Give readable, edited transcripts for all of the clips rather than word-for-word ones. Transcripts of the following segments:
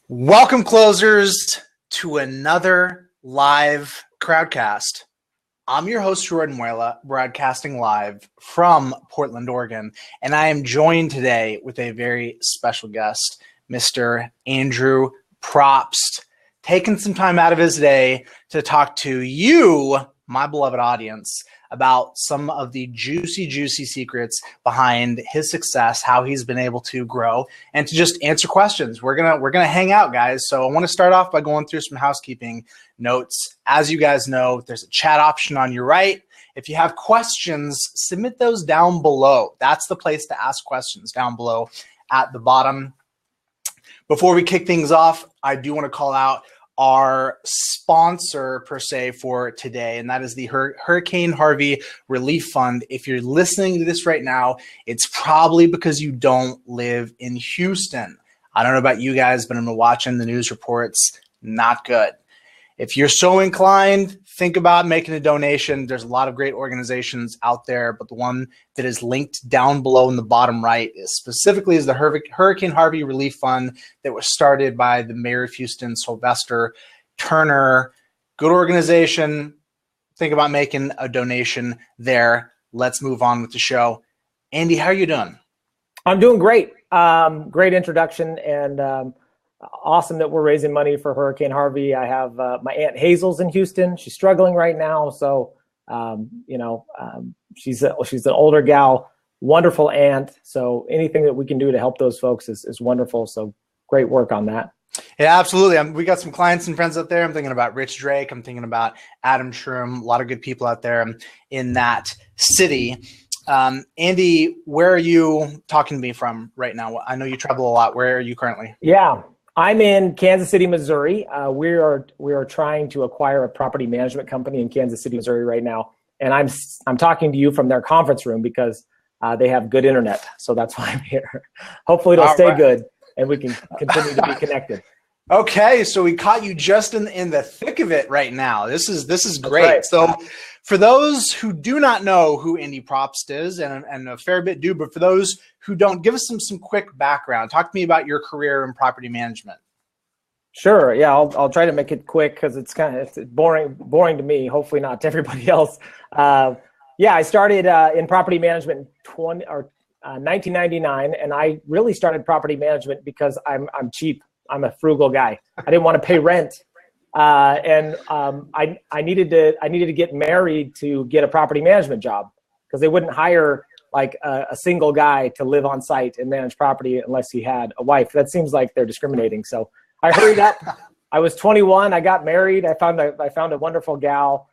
Welcome, closers, to another live crowdcast. I'm your host, Jordan Muela, broadcasting live from Portland, Oregon, and I am joined today with a very special guest, Mr. Andy Propst, taking some time out of his day to talk to you, my beloved audience, about some of the juicy secrets behind his success, how he's been able to grow, and to just answer questions. We're gonna hang out, guys. So I want to start off by going through some housekeeping notes. As you guys know, there's a chat option on your right. If you have questions, submit those down below. That's the place to ask questions, down below at the bottom. Before we kick things off, I do want to call out our sponsor per se for today, and that is the Hurricane Harvey Relief Fund. If you're listening to this right now, it's probably because you don't live in Houston. I don't know about you guys, but I'm watching the news reports. Not good. If you're so inclined, think about making a donation. There's a lot of great organizations out there, but the one that is linked down below in the bottom right is specifically the Hurricane Harvey Relief Fund that was started by the mayor of Houston, Sylvester Turner. Good organization. Think about making a donation there. Let's move on with the show. Andy, how are you doing? I'm doing great. Great introduction, and awesome that we're raising money for Hurricane Harvey. I have my Aunt Hazel's in Houston. She's struggling right now. So, she's an older gal, wonderful aunt. So anything that we can do to help those folks is wonderful. So great work on that. Yeah, absolutely. We got some clients and friends out there. I'm thinking about Rich Drake. I'm thinking about Adam Shroom. A lot of good people out there in that city. Andy, where are you talking to me from right now? I know you travel a lot. Where are you currently? Yeah. I'm in Kansas City, Missouri. We are trying to acquire a property management company in Kansas City, Missouri right now. And I'm talking to you from their conference room because they have good internet. So that's why I'm here. Hopefully it'll stay good and we can continue to be connected. Okay, so we caught you just in the thick of it right now. This is great. Right. So for those who do not know who Andy Propst is, and a fair bit do, but for those who don't, give us some quick background. Talk to me about your career in property management. Sure. Yeah, I'll try to make it quick because it's boring to me. Hopefully not to everybody else. I started in property management in 1999, and I really started property management because I'm cheap. I'm a frugal guy. I didn't want to pay rent. I needed to get married to get a property management job because they wouldn't hire like a single guy to live on site and manage property unless he had a wife. That seems like they're discriminating. So I hurried up. I was 21. I got married. I found a wonderful gal,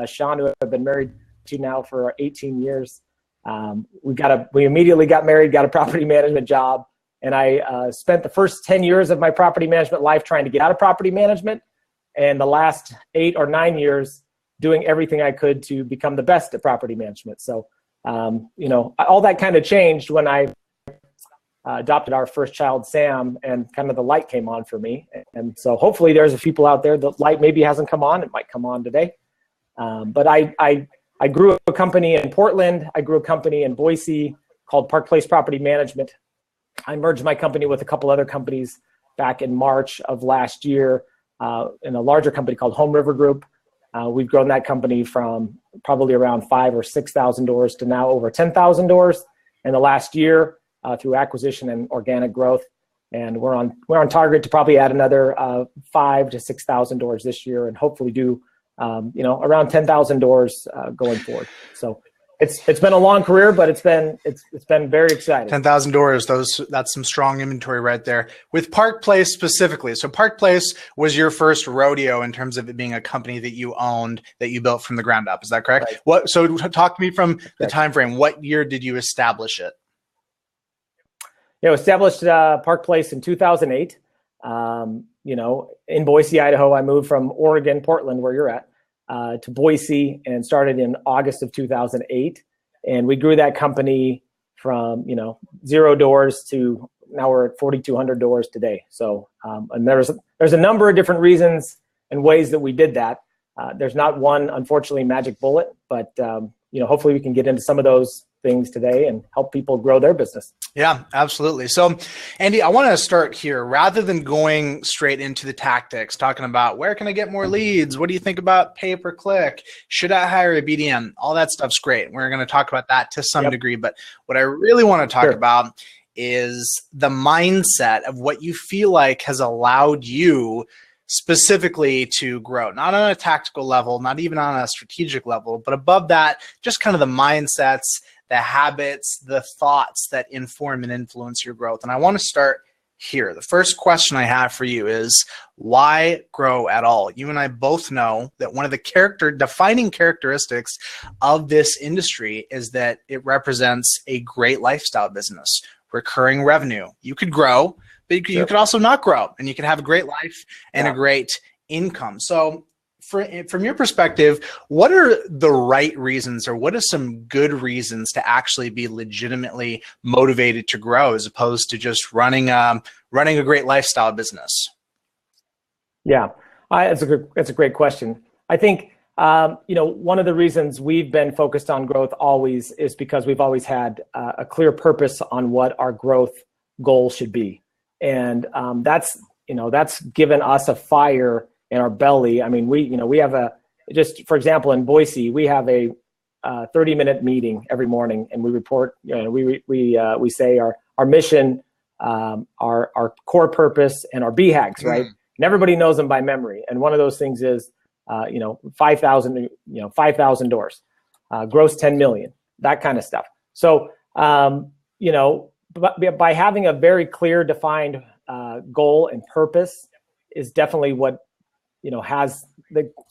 Sean, who I've been married to now for 18 years. We immediately got married, got a property management job. And I spent the first 10 years of my property management life trying to get out of property management, and the last 8 or 9 years doing everything I could to become the best at property management. So, all that kind of changed when I adopted our first child, Sam, and kind of the light came on for me. And so hopefully there's a people out there, the light maybe hasn't come on. It might come on today. But I grew a company in Portland. I grew a company in Boise called Park Place Property Management. I merged my company with a couple other companies back in March of last year in a larger company called HomeRiver Group. We've grown that company from probably around 5,000 or 6,000 doors to now over 10,000 doors in the last year through acquisition and organic growth. And we're on target to probably add another 5,000 to 6,000 doors this year, and hopefully do around 10,000 doors going forward. So it's been a long career, but it's been very exciting. 10,000 doors, that's some strong inventory right there. With Park Place specifically, so Park Place was your first rodeo in terms of it being a company that you owned, that you built from the ground up. Is that correct? Right. So talk to me from the time frame. What year did you establish it? Established Park Place in 2008. In Boise, Idaho. I moved from Oregon, Portland, where you're at, to Boise, and started in August of 2008. And we grew that company from, 0 doors to now we're at 4,200 doors today. So, and there's a number of different reasons and ways that we did that. There's not one, unfortunately, magic bullet, but, hopefully we can get into some of those things today and help people grow their business. Yeah, absolutely. So, Andy, I want to start here rather than going straight into the tactics, talking about where can I get more leads? What do you think about pay per click? Should I hire a BDM? All that stuff's great. We're going to talk about that to some degree. But what I really want to talk about is the mindset of what you feel like has allowed you specifically to grow, not on a tactical level, not even on a strategic level, but above that, just kind of the mindsets, the habits, the thoughts that inform and influence your growth. And I want to start here. The first question I have for you is, why grow at all? You and I both know that one of the defining characteristics of this industry is that it represents a great lifestyle business, recurring revenue. You could grow, but you could also not grow, and you can have a great life and a great income. So from your perspective, what are the right reasons, or what are some good reasons to actually be legitimately motivated to grow as opposed to just running a great lifestyle business? Yeah, it's a great question. I think, one of the reasons we've been focused on growth always is because we've always had a clear purpose on what our growth goal should be. And that's given us a fire in our belly. I mean, we have just for example, in Boise, we have a 30-minute meeting every morning, and we report, we say our mission, our core purpose, and our BHAGs, right? And everybody knows them by memory. And one of those things is, 5,000 doors, gross 10 million, that kind of stuff. So, by having a very clear defined goal and purpose is definitely what,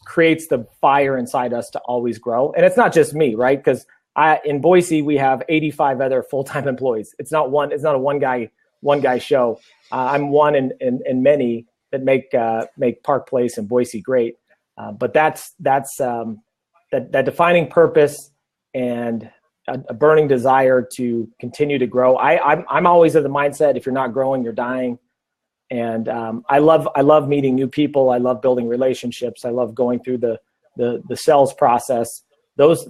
creates the fire inside us to always grow. And it's not just me, right? Because in Boise, we have 85 other full-time employees. It's not a one guy show. I'm one in many that make Park Place and Boise great. But that's that defining purpose and a burning desire to continue to grow. I'm always of the mindset, if you're not growing, you're dying. And I love meeting new people. I love building relationships. I love going through the sales process. Those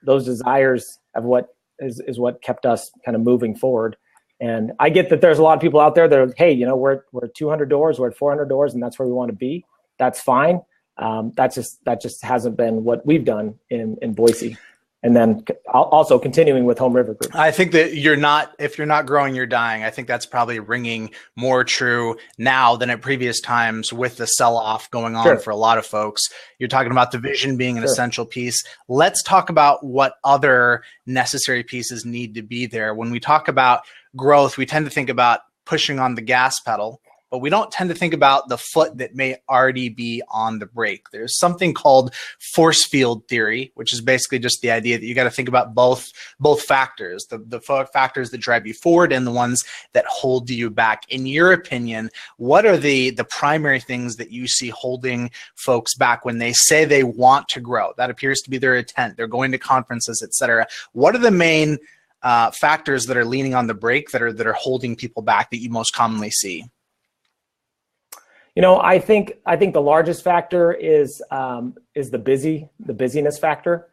desires of what is what kept us kind of moving forward. And I get that there's a lot of people out there that are, hey, we're at 200 doors, we're at 400 doors, and that's where we want to be. That's fine. That just hasn't been what we've done in Boise. And then also continuing with HomeRiver Group. I think that if you're not growing, you're dying. I think that's probably ringing more true now than at previous times with the sell-off going on for a lot of folks. You're talking about the vision being an essential piece. Let's talk about what other necessary pieces need to be there. When we talk about growth, we tend to think about pushing on the gas pedal, but we don't tend to think about the foot that may already be on the brake. There's something called force field theory, which is basically just the idea that you got to think about both factors, the factors that drive you forward and the ones that hold you back. In your opinion, what are the primary things that you see holding folks back when they say they want to grow? That appears to be their intent. They're going to conferences, et cetera. What are the main factors that are leaning on the brake that are holding people back that you most commonly see? I think the largest factor is the busyness factor.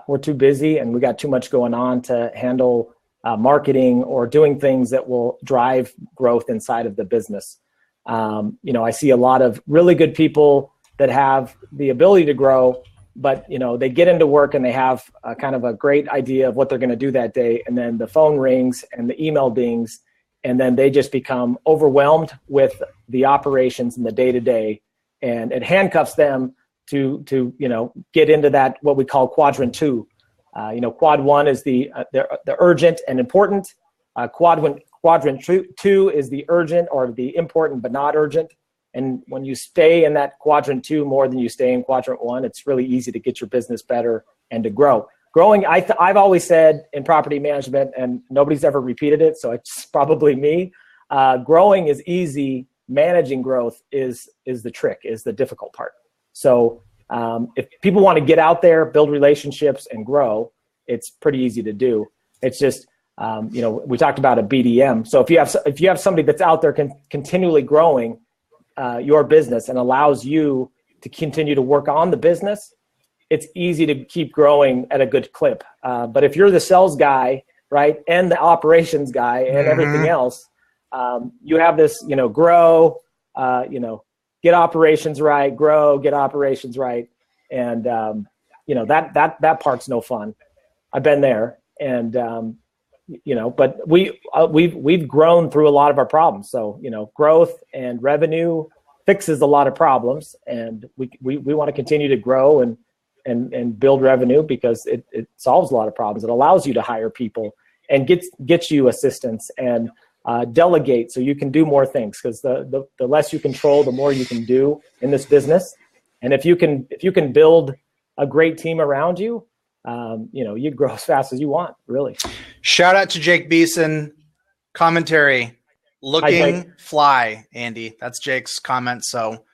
We're too busy and we got too much going on to handle marketing or doing things that will drive growth inside of the business. I see a lot of really good people that have the ability to grow, but they get into work and they have kind of a great idea of what they're going to do that day, and then the phone rings and the email dings, and then they just become overwhelmed with the operations and the day-to-day, and it handcuffs them to get into that, what we call quadrant 2. Quad 1 is the urgent and important. Quadrant 2 is the urgent or the important but not urgent. And when you stay in that quadrant 2 more than you stay in quadrant 1, it's really easy to get your business better and to grow. Growing, I've always said in property management, and nobody's ever repeated it, so it's probably me. Growing is easy. Managing growth is the trick, is the difficult part. So if people want to get out there, build relationships, and grow, it's pretty easy to do. It's just, we talked about a BDM. So if you have somebody that's out there continually growing your business and allows you to continue to work on the business, it's easy to keep growing at a good clip. But if you're the sales guy, right, and the operations guy and everything else, you have this, grow, get operations right, grow, get operations right. And, that part's no fun. I've been there. And, but we've grown through a lot of our problems. So, growth and revenue fixes a lot of problems, and we want to continue to grow and build revenue because it solves a lot of problems. It allows you to hire people and gets you assistance and delegate so you can do more things, because the less you control, the more you can do in this business. And if you can build a great team around you, you grow as fast as you want, really. Shout out to Jake Beeson. Commentary, looking fly, Andy. That's Jake's comment. So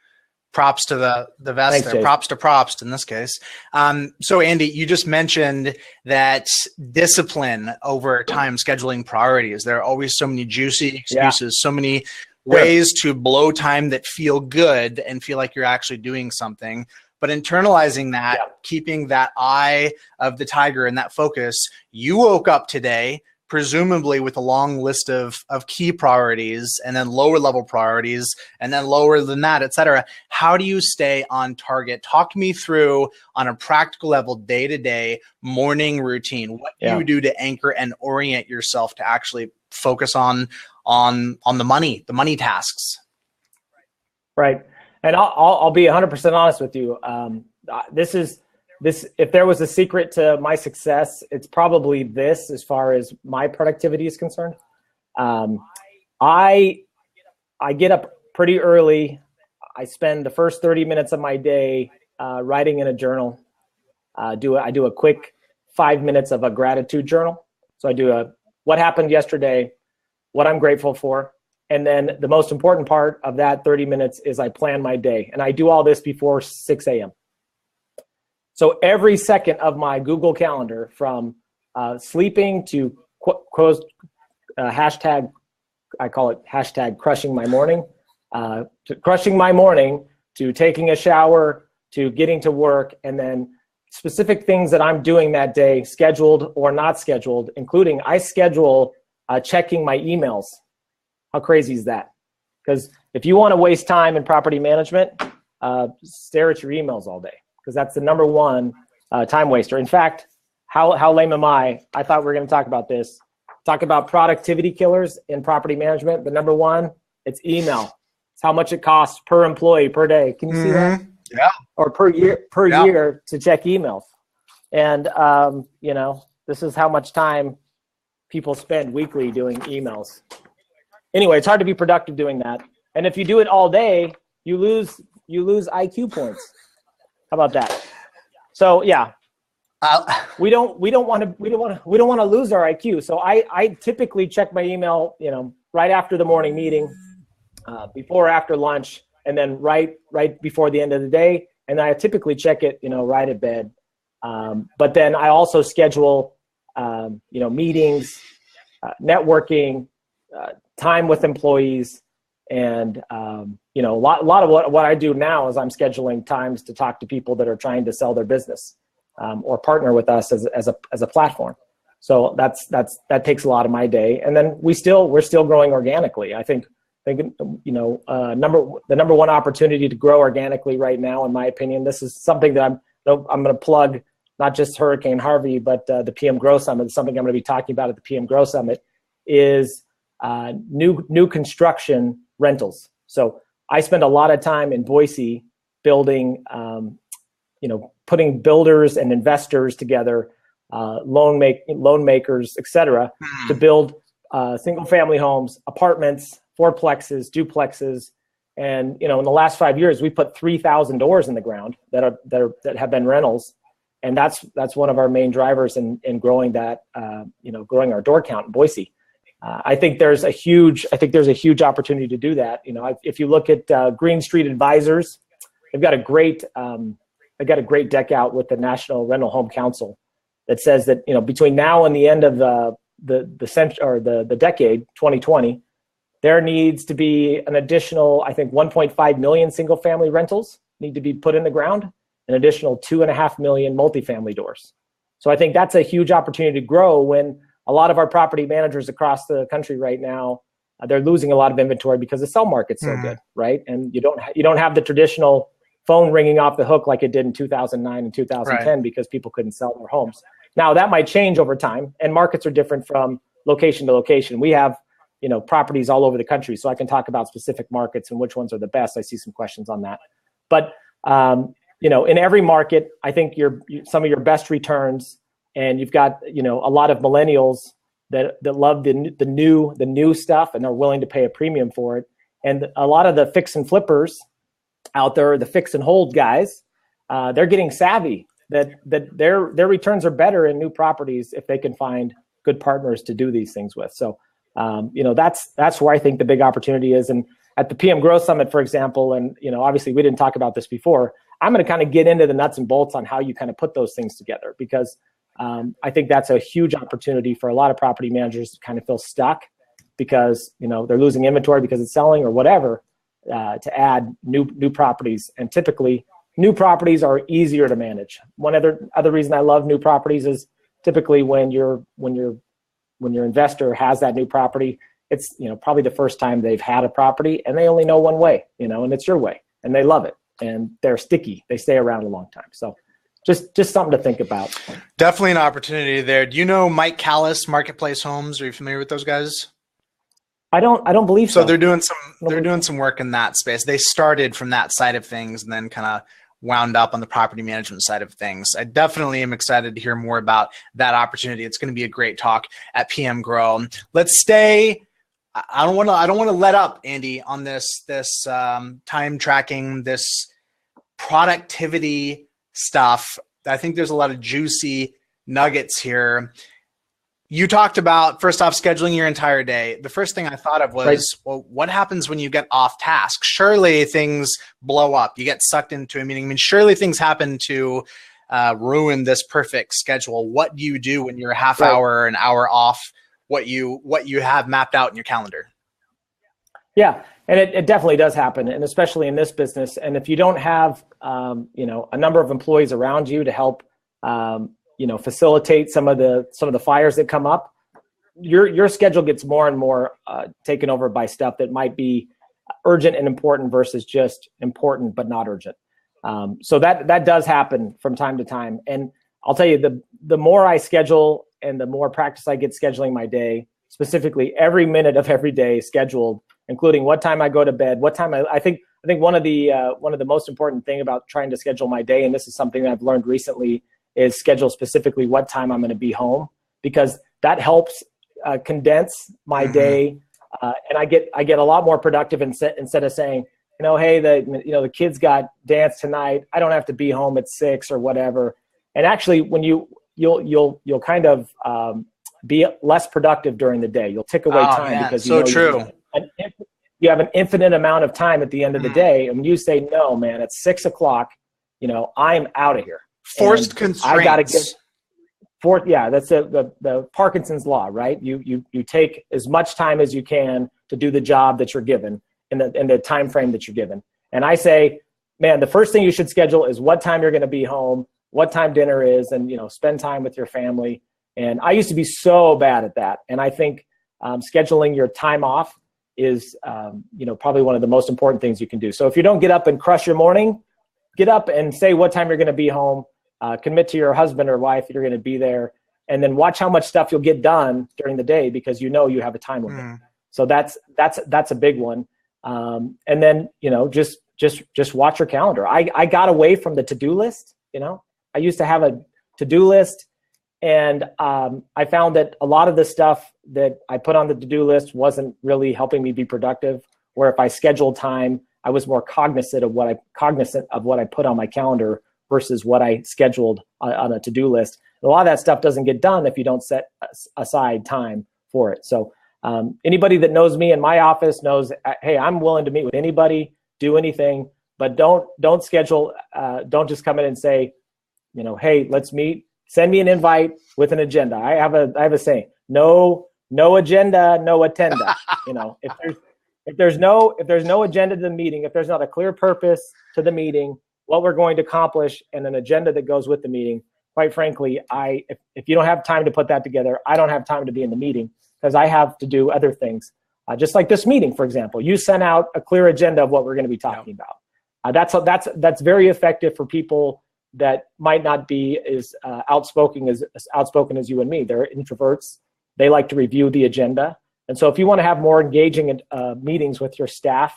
props to the vest. Thanks, there. Jake. Props to Propst in this case. So Andy, you just mentioned that discipline over time, scheduling priorities. There are always so many juicy excuses, so many ways to blow time that feel good and feel like you're actually doing something. But internalizing that, keeping that eye of the tiger and that focus, you woke up today presumably with a long list of key priorities, and then lower level priorities, and then lower than that, et cetera. How do you stay on target? Talk me through, on a practical level, day-to-day morning routine, what you do to anchor and orient yourself to actually focus on the money tasks. Right. And I'll be 100% honest with you. This, if there was a secret to my success, it's probably this, as far as my productivity is concerned. I get up pretty early. I spend the first 30 minutes of my day writing in a journal. I do a quick 5 minutes of a gratitude journal. So I do what happened yesterday, what I'm grateful for. And then the most important part of that 30 minutes is I plan my day. And I do all this before 6 a.m. So every second of my Google Calendar, from sleeping to hashtag, I call it hashtag crushing my morning, to crushing my morning, to taking a shower, to getting to work, and then specific things that I'm doing that day, scheduled or not scheduled, including I schedule checking my emails. How crazy is that? Because if you want to waste time in property management, stare at your emails all day, because that's the number one time waster. In fact, how lame am I? I thought we were going to talk about this. Talk about productivity killers in property management. The number one, it's email. It's how much it costs per employee per day. Can you see that? Yeah. Or per year to check emails. And, this is how much time people spend weekly doing emails. Anyway, it's hard to be productive doing that. And if you do it all day, you lose IQ points. How about that? So yeah, we don't want to lose our IQ. So I typically check my email, right after the morning meeting, before or after lunch, and then right before the end of the day. And I typically check it, right at bed. But then I also schedule, meetings, networking, time with employees, and a lot of what I do now is I'm scheduling times to talk to people that are trying to sell their business or partner with us as a platform. So that takes a lot of my day. And then we're still growing organically. I think the number one opportunity to grow organically right now, in my opinion, this is something that I'm going to plug, not just Hurricane Harvey, but the PM Grow Summit. Something I'm going to be talking about at the PM Grow Summit is new construction rentals. So I spend a lot of time in Boise building, putting builders and investors together, loan makers, et cetera, to build single family homes, apartments, fourplexes, duplexes. And, in the last 5 years, we put 3,000 doors in the ground that have been rentals. And that's one of our main drivers in growing that, growing our door count in Boise. I think there's a huge opportunity to do that. If you look at Green Street Advisors, they've got a great deck out with the National Rental Home Council that says that between now and the end of the decade 2020, there needs to be an additional, I think, 1.5 million single family rentals need to be put in the ground, an additional 2.5 million multifamily doors. So I think that's a huge opportunity to grow when a lot of our property managers across the country right now, they're losing a lot of inventory because the sell market's so good, right? And you don't have the traditional phone ringing off the hook like it did in 2009 and 2010 because people couldn't sell their homes. Now that might change over time, and markets are different from location to location. We have, properties all over the country, so I can talk about specific markets and which ones are the best. I see some questions on that, but in every market, I think some of your best returns, and you've got a lot of millennials that love the new stuff and are willing to pay a premium for it, and a lot of the fix and flippers out there, the fix and hold guys, they're getting savvy that their returns are better in new properties if they can find good partners to do these things with. So that's where I think the big opportunity is. And at the PM Growth Summit, for example, and obviously we didn't talk about this before, I'm going to kind of get into the nuts and bolts on how you kind of put those things together, because I think that's a huge opportunity for a lot of property managers to kind of feel stuck because they're losing inventory because it's selling or whatever, to add new properties. And typically new properties are easier to manage. One other reason I love new properties is typically when your investor has that new property, it's probably the first time they've had a property and they only know one way, and it's your way, and they love it and they're sticky. They stay around a long time. So just something to think about. Definitely an opportunity there. Do you know Mike Callis, Marketplace Homes? Are you familiar with those guys? I don't believe so. So they're doing some work in that space. They started from that side of things and then kind of wound up on the property management side of things. I definitely am excited to hear more about that opportunity. It's going to be a great talk at PM Grow. Let's stay. I don't want to let up, Andy, on this time tracking, this productivity stuff. I think there's a lot of juicy nuggets here. You talked about, first off, scheduling your entire day. The first thing I thought of was, well, what happens when you get off task? Surely things blow up. You get sucked into a meeting. I mean, surely things happen to ruin this perfect schedule. What do you do when you're a half hour, an hour off what you have mapped out in your calendar? Yeah, and it definitely does happen, and especially in this business. And if you don't have, a number of employees around you to help, facilitate some of the fires that come up, your schedule gets more and more taken over by stuff that might be urgent and important versus just important but not urgent. So that does happen from time to time. And I'll tell you, the more I schedule and the more practice I get scheduling my day, specifically every minute of every day scheduled, including what time I go to bed, what time I think one of the most important thing about trying to schedule my day, and this is something that I've learned recently, is schedule specifically what time I'm going to be home, because that helps condense my day, and I get a lot more productive instead of saying, hey, the kids got dance tonight, I don't have to be home at 6 or whatever. And actually, when you'll kind of be less productive during the day. You'll tick away time because you have an infinite amount of time at the end of the day. And when you say, no, man, it's 6 o'clock, I'm out of here. Forced constraints. I got to get that's the Parkinson's law, right? You take as much time as you can to do the job that you're given in the time frame that you're given. And I say, man, the first thing you should schedule is what time you're going to be home, what time dinner is, and spend time with your family. And I used to be so bad at that. And I think scheduling your time off is probably one of the most important things you can do. So if you don't get up and crush your morning, get up and say what time you're going to be home. Commit to your husband or wife that you're going to be there, and then watch how much stuff you'll get done during the day because you have a time limit. So that's a big one. And then just watch your calendar. I got away from the to-do list. I used to have a to-do list, and I found that a lot of the stuff that I put on the to-do list wasn't really helping me be productive. Where if I scheduled time, I was more cognizant of what I put on my calendar versus what I scheduled on a to-do list. A lot of that stuff doesn't get done if you don't set aside time for it. So anybody that knows me in my office knows, hey, I'm willing to meet with anybody, do anything, but don't schedule. Don't just come in and say, hey, let's meet. Send me an invite with an agenda. I have a saying: no agenda, no attenda. If there's no agenda to the meeting, if there's not a clear purpose to the meeting, what we're going to accomplish, and an agenda that goes with the meeting. Quite frankly, if you don't have time to put that together, I don't have time to be in the meeting because I have to do other things. Just like this meeting, for example, you sent out a clear agenda of what we're going to be talking about. That's very effective for people that might not be as outspoken as you and me. They're introverts. They like to review the agenda. And so if you want to have more engaging meetings with your staff,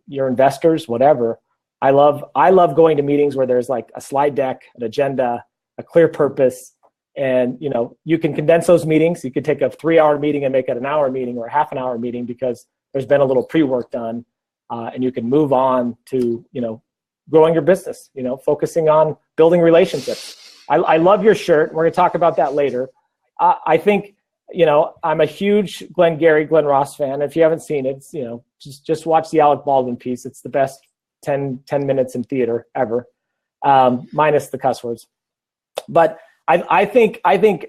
your investors, whatever, I love going to meetings where there's like a slide deck, an agenda, a clear purpose, and you can condense those meetings. You could take a 3-hour meeting and make it an hour meeting or a half an hour meeting because there's been a little pre-work done, and you can move on to growing your business. Focusing on building relationships. I love your shirt. We're going to talk about that later. I think I'm a huge Glenn Ross fan. If you haven't seen it, just watch the Alec Baldwin piece. It's the best 10 minutes in theater ever, minus the cuss words. But I think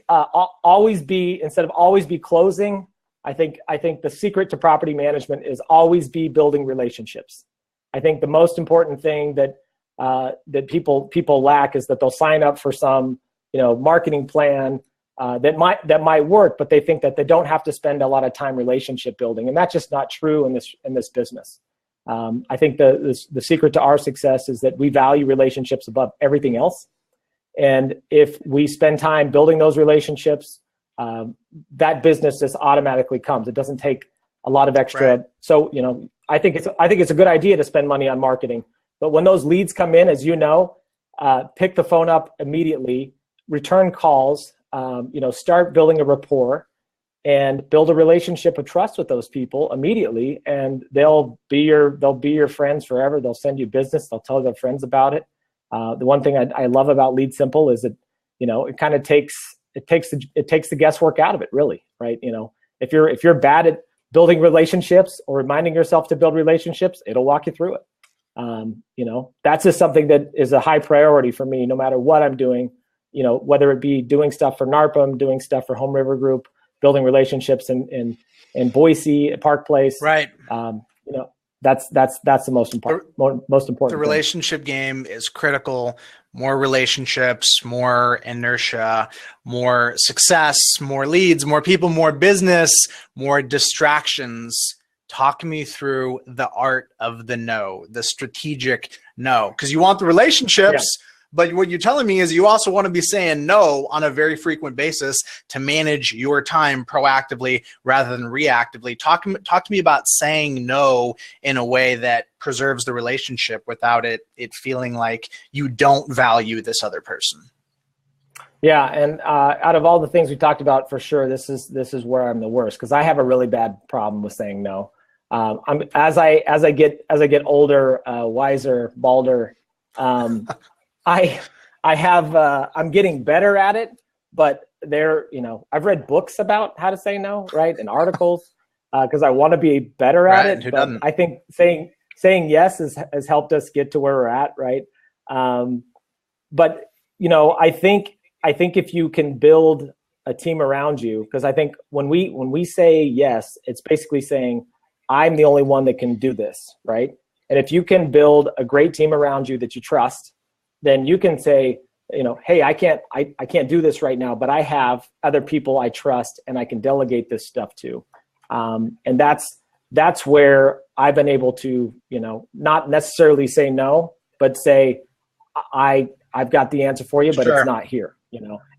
always be, instead of always be closing, I think the secret to property management is always be building relationships. I think the most important thing that people lack is that they'll sign up for some marketing plan that might work, but they think that they don't have to spend a lot of time relationship building, and that's just not true in this business. I think the secret to our success is that we value relationships above everything else. And if we spend time building those relationships, that business just automatically comes. It doesn't take a lot of extra. Right. So, I think it's a good idea to spend money on marketing. But when those leads come in, as pick the phone up immediately, return calls, start building a rapport, and build a relationship of trust with those people immediately, and they'll be your friends forever. They'll send you business. They'll tell their friends about it. The one thing I love about LeadSimple is that it kind of takes the guesswork out of it, really, right? If you're bad at building relationships or reminding yourself to build relationships, it'll walk you through it. That's just something that is a high priority for me, no matter what I'm doing. Whether it be doing stuff for NARPM, doing stuff for HomeRiver Group, building relationships in Boise at Park Place. Right. That's the most important. The relationship game is critical. More relationships, more inertia, more success, more leads, more people, more business, more distractions. Talk me through the art of the no, the strategic no, because you want the relationships. Yeah. But what you're telling me is you also want to be saying no on a very frequent basis to manage your time proactively rather than reactively. Talk to me about saying no in a way that preserves the relationship without it feeling like you don't value this other person. Yeah, and out of all the things we talked about, for sure, this is where I'm the worst, because I have a really bad problem with saying no. As I get older, wiser, balder. I'm getting better at it, but I've read books about how to say no, right? And articles, because I want to be better at it. But I think saying yes has helped us get to where we're at, right? But I think if you can build a team around you, because I think when we say yes, it's basically saying I'm the only one that can do this, right? And if you can build a great team around you that you trust, then you can say, hey, I can't do this right now, but I have other people I trust and I can delegate this stuff to. And that's where I've been able to, not necessarily say no, but say, I've got the answer for you, but It's not here,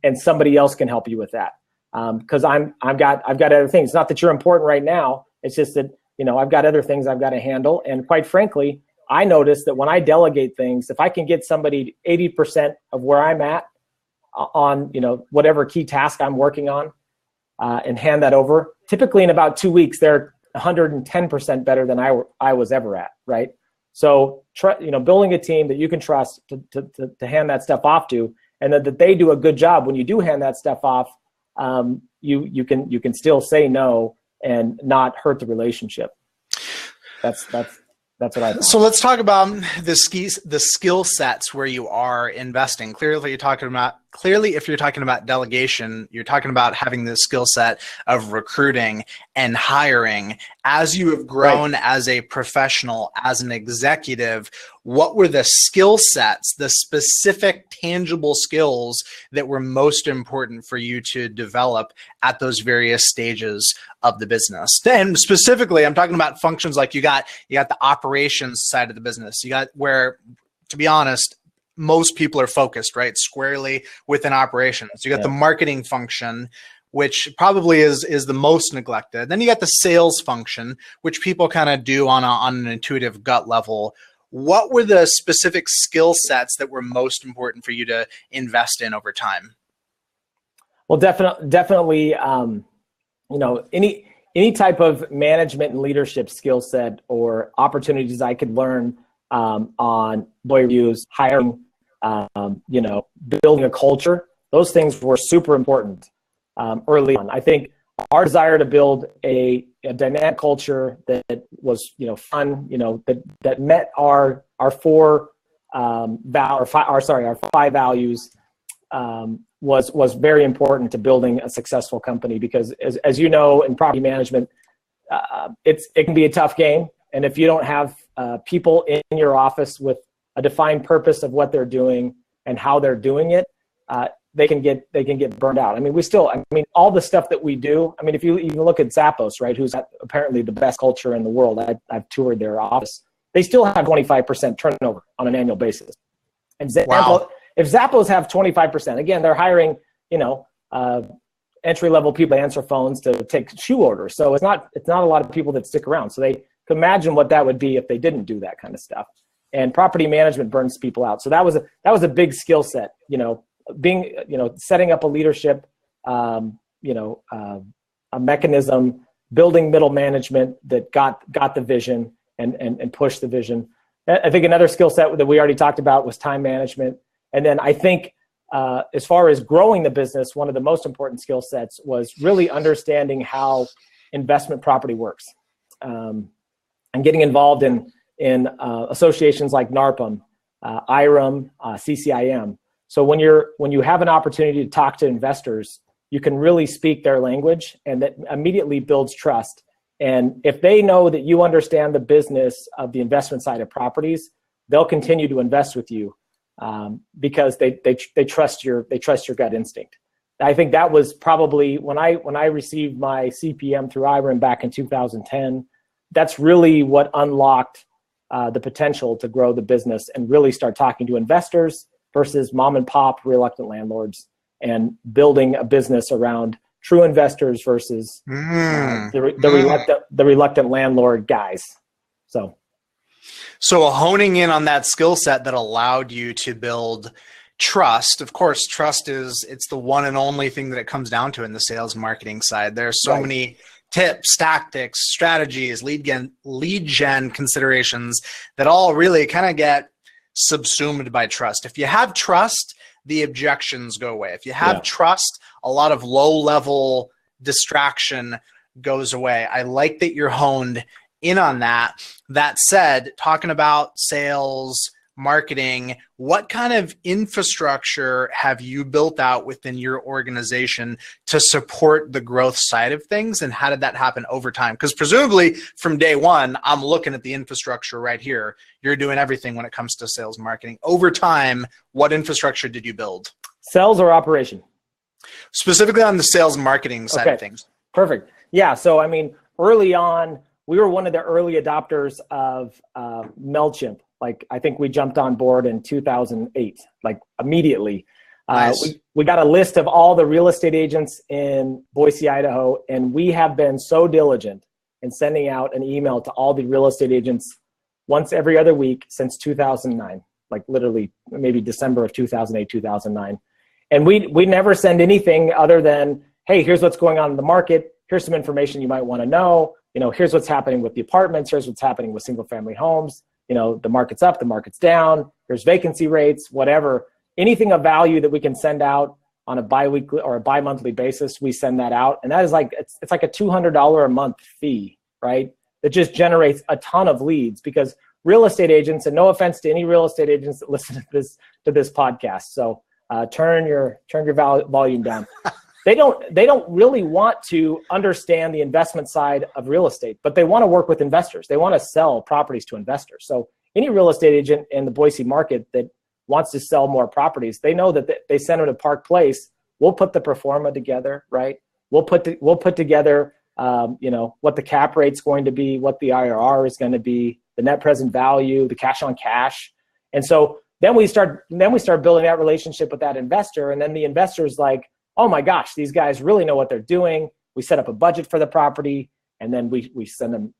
and somebody else can help you with that. Cause I've got other things. It's not that you're important right now. It's just that, I've got other things I've got to handle. And quite frankly, I notice that when I delegate things, if I can get somebody 80% of where I'm at on, whatever key task I'm working on, and hand that over, typically in about 2 weeks, they're 110% better than I was ever at, right? So, building a team that you can trust to hand that stuff off to, and that they do a good job when you do hand that stuff off, you can still say no and not hurt the relationship. That's what I thought. So let's talk about the skill sets where you are investing. Clearly, you're talking about clearly, if you're talking about delegation, you're talking about having the skill set of recruiting and hiring. As you have grown as a professional, as an executive, what were the skill sets, the specific tangible skills that were most important for you to develop at those various stages of the business? And specifically, I'm talking about functions like you got the operations side of the business. You got where, to be honest, most people are focused, right, squarely within operations. You got the marketing function, which probably is the most neglected. Then you got the sales function, which people kind of do on an intuitive gut level. What were the specific skill sets that were most important for you to invest in over time? Well, definitely, any type of management and leadership skill set or opportunities I could learn on employee reviews, hiring, building a culture. Those things were super important early on. I think our desire to build a dynamic culture that was, fun, that met our five values was very important to building a successful company, because as you know, in property management, it can be a tough game. And if you don't have people in your office with a defined purpose of what they're doing and how they're doing it, they can get burned out. All the stuff that we do. If you even look at Zappos, right, who's apparently the best culture in the world. I've toured their office. They still have 25% turnover on an annual basis. And if Zappos have 25%, again, they're hiring, entry-level people to answer phones to take shoe orders. So it's not a lot of people that stick around. So they can imagine what that would be if they didn't do that kind of stuff. And property management burns people out. So that was a big skill set, setting up a leadership, a mechanism, building middle management that got the vision and pushed the vision. I think another skill set that we already talked about was time management. And then I think as far as growing the business, one of the most important skill sets was really understanding how investment property works, and getting involved in associations like NARPM, IRM, CCIM. So when you have an opportunity to talk to investors, you can really speak their language, and that immediately builds trust. And if they know that you understand the business of the investment side of properties, they'll continue to invest with you because they trust your gut instinct. I think that was probably when I received my CPM through IRM back in 2010. That's really what unlocked the potential to grow the business and really start talking to investors versus mom and pop reluctant landlords, and building a business around true investors versus the reluctant landlord guys. So honing in on that skill set that allowed you to build trust. Of course, trust it's the one and only thing that it comes down to in the sales marketing side. There's so many tips, tactics, strategies, lead gen considerations that all really kind of get subsumed by trust. If you have trust, the objections go away. If you have trust, a lot of low-level distraction goes away. I like that you're honed in on that. That said, talking about sales, marketing, what kind of infrastructure have you built out within your organization to support the growth side of things, and how did that happen over time? Because presumably from day one, I'm looking at the infrastructure right here. You're doing everything when it comes to sales marketing. Over time, what infrastructure did you build? Sales or operation? Specifically on the sales and marketing side of things. Perfect. Yeah. So, early on, we were one of the early adopters of MailChimp. I think we jumped on board in 2008, immediately. Nice. We got a list of all the real estate agents in Boise, Idaho, and we have been so diligent in sending out an email to all the real estate agents once every other week since 2009, literally maybe December of 2008, 2009. And we never send anything other than, hey, here's what's going on in the market. Here's some information you might want to know. Here's what's happening with the apartments. Here's what's happening with single family homes. The market's up, the market's down, there's vacancy rates, whatever. Anything of value that we can send out on a bi-weekly or a bi-monthly basis, we send that out. And that is it's like a $200 a month fee, right? That just generates a ton of leads, because real estate agents, and no offense to any real estate agents that listen to this podcast. So turn your volume down. They don't really want to understand the investment side of real estate, but they want to work with investors. They want to sell properties to investors. So any real estate agent in the Boise market that wants to sell more properties, they know that they send them to Park Place. We'll put the pro forma together, right? We'll put together, what the cap rate's going to be, what the IRR is going to be, the net present value, the cash on cash, and so then we start building that relationship with that investor, and then the investor's like, oh my gosh, these guys really know what they're doing. We set up a budget for the property, and then we send them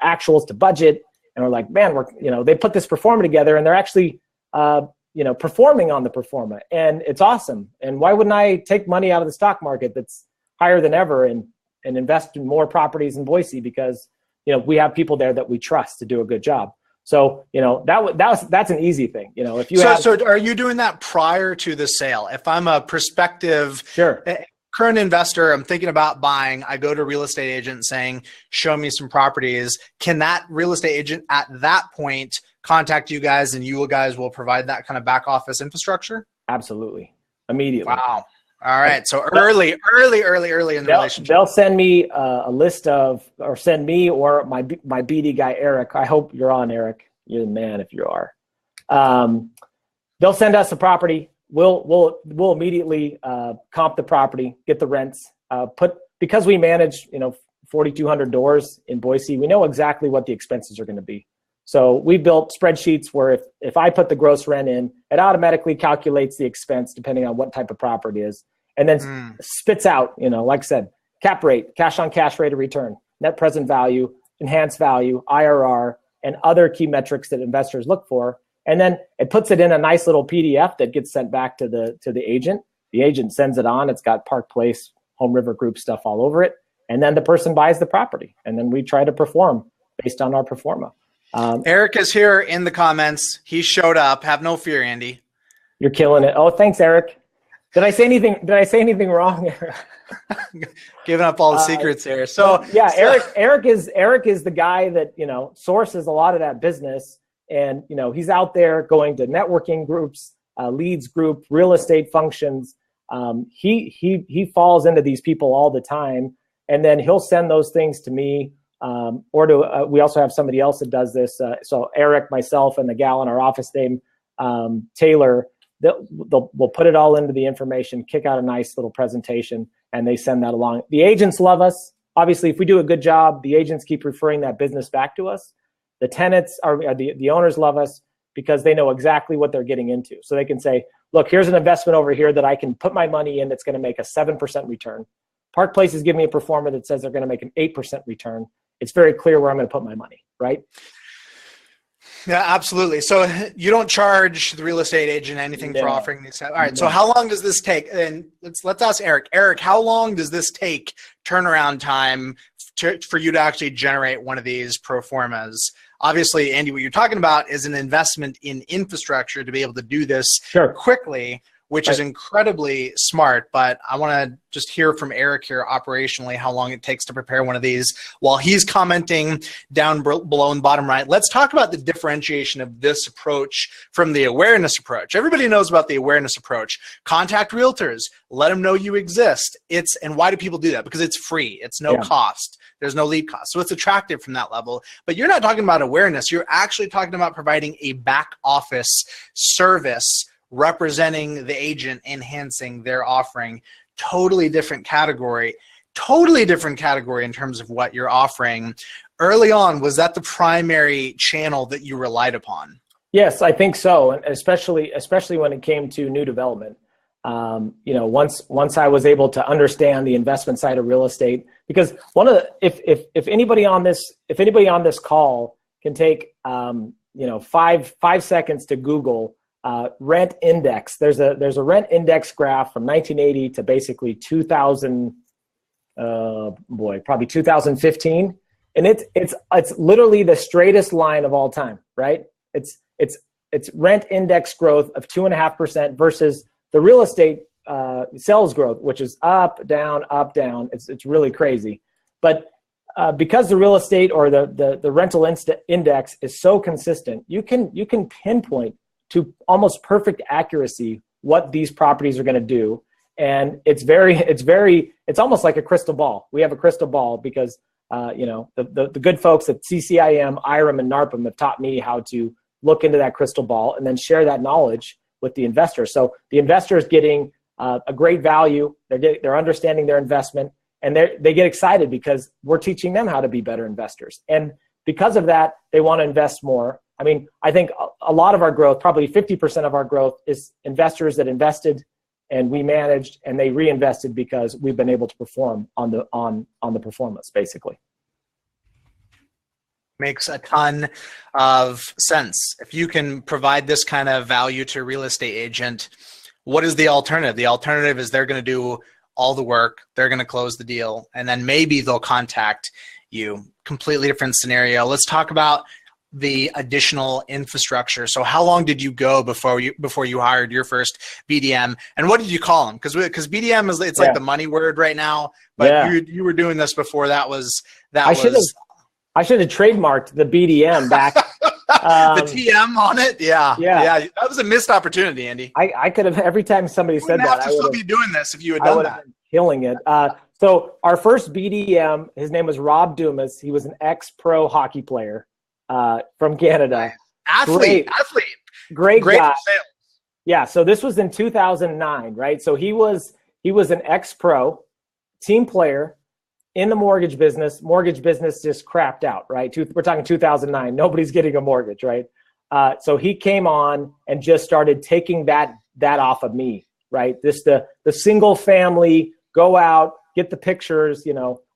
actuals to budget, and we're like, man, they put this pro forma together, and they're actually performing on the pro forma, and it's awesome. And why wouldn't I take money out of the stock market that's higher than ever and invest in more properties in Boise, because we have people there that we trust to do a good job. So that's an easy thing. If you so are you doing that prior to the sale? If I'm a prospective current investor, I'm thinking about buying, I go to a real estate agent saying, show me some properties. Can that real estate agent at that point contact you guys, and you guys will provide that kind of back office infrastructure? Immediately. Wow. All right. So early in the relationship. They'll send me a list of, or send me or my BD guy, Eric. I hope you're on, Eric. You're the man if you are. They'll send us a property. We'll immediately comp the property, get the rents, because we manage 4,200 doors in Boise. We know exactly what the expenses are going to be. So we built spreadsheets where if I put the gross rent in, it automatically calculates the expense depending on what type of property it is, and then spits out, like I said, cap rate, cash on cash rate of return, net present value, enhanced value, IRR, and other key metrics that investors look for. And then it puts it in a nice little PDF that gets sent back to the agent. The agent sends it on. It's got Park Place, HomeRiver Group stuff all over it. And then the person buys the property. And then we try to perform based on our pro forma. Eric is here in the comments. He showed up. Have no fear, Andy. You're killing it. Oh, thanks, Eric. Did I say anything wrong? Giving up all the secrets here. So yeah, Eric is the guy that sources a lot of that business, and he's out there going to networking groups, leads group, real estate functions. He falls into these people all the time, and then he'll send those things to me. Or we also have somebody else that does this. So Eric, myself, and the gal in our office named Taylor, we'll put it all into the information, kick out a nice little presentation, and they send that along. The agents love us. Obviously, if we do a good job, the agents keep referring that business back to us. The tenants the owners love us because they know exactly what they're getting into. So they can say, look, here's an investment over here that I can put my money in that's going to make a 7% return. Park Place is giving me a performer that says they're going to make an 8% return. It's very clear where I'm going to put my money, right? Yeah, absolutely. So you don't charge the real estate agent anything for offering these. All right. So how long does this take? And let's ask Eric. Eric, how long does this take turnaround time for you to actually generate one of these pro formas? Obviously, Andy, what you're talking about is an investment in infrastructure to be able to do this quickly, which is incredibly smart. But I want to just hear from Eric here operationally how long it takes to prepare one of these while he's commenting down below in the bottom right. Let's talk about the differentiation of this approach from the awareness approach. Everybody knows about the awareness approach. Contact realtors, let them know you exist. And why do people do that? Because it's free. It's no cost. There's no lead cost. So it's attractive from that level. But you're not talking about awareness. You're actually talking about providing a back office service representing the agent, enhancing their offering. Totally different category in terms of what you're offering. Early on, was that the primary channel that you relied upon? Yes, I think so, and especially when it came to new development. Once I was able to understand the investment side of real estate, because if anybody on this call can take 5 seconds to Google rent index. There's a rent index graph from 1980 to basically 2000, probably 2015, and it's literally the straightest line of all time, right? It's rent index growth of 2.5% versus the real estate sales growth, which is up, down, up, down. It's really crazy, but because the real estate or the rental index is so consistent, you can pinpoint to almost perfect accuracy what these properties are going to do. And it's almost like a crystal ball. We have a crystal ball because, the good folks at CCIM, IRM, and NARPM have taught me how to look into that crystal ball and then share that knowledge with the investor. So the investor is getting a great value. They're understanding their investment, and they get excited because we're teaching them how to be better investors. And because of that, they want to invest more. I mean, I think a lot of our growth, probably 50% of our growth, is investors that invested and we managed, and they reinvested because we've been able to perform on the performance, basically. Makes a ton of sense. If you can provide this kind of value to a real estate agent, what is the alternative? The alternative is they're going to do all the work, they're going to close the deal, and then maybe they'll contact you. Completely different scenario. Let's talk about the additional infrastructure. So how long did you go before you hired your first BDM, and what did you call him? Because BDM is like the money word right now, but you were doing this before I should have trademarked the BDM back. The TM on it? Yeah. That was a missed opportunity, Andy. I could have, every time somebody said that, I would be doing this if you had done that. Killing it. So our first BDM, his name was Rob Dumas. He was an ex-pro hockey player from Canada. Athlete. Great guy. For sales. Yeah. So this was in 2009, right? So he was an ex-pro team player in the mortgage business. Mortgage business just crapped out, right? We're talking 2009. Nobody's getting a mortgage, right? So he came on and just started taking that off of me, right? The single family, go out, get the pictures,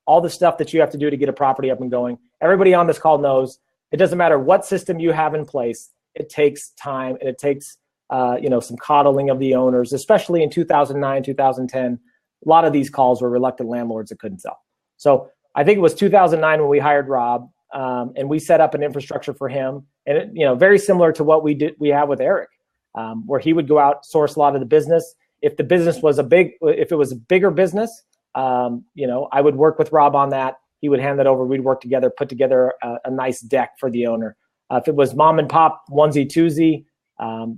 all the stuff that you have to do to get a property up and going. Everybody on this call knows it doesn't matter what system you have in place. It takes time, and it takes some coddling of the owners, especially in 2009, 2010. A lot of these calls were reluctant landlords that couldn't sell. So I think it was 2009 when we hired Rob, and we set up an infrastructure for him, and very similar to what we have with Eric, where he would go out, source a lot of the business. If the business was if it was a bigger business, I would work with Rob on that. He would hand that over. We'd work together, put together a nice deck for the owner. If it was mom and pop onesie twosie,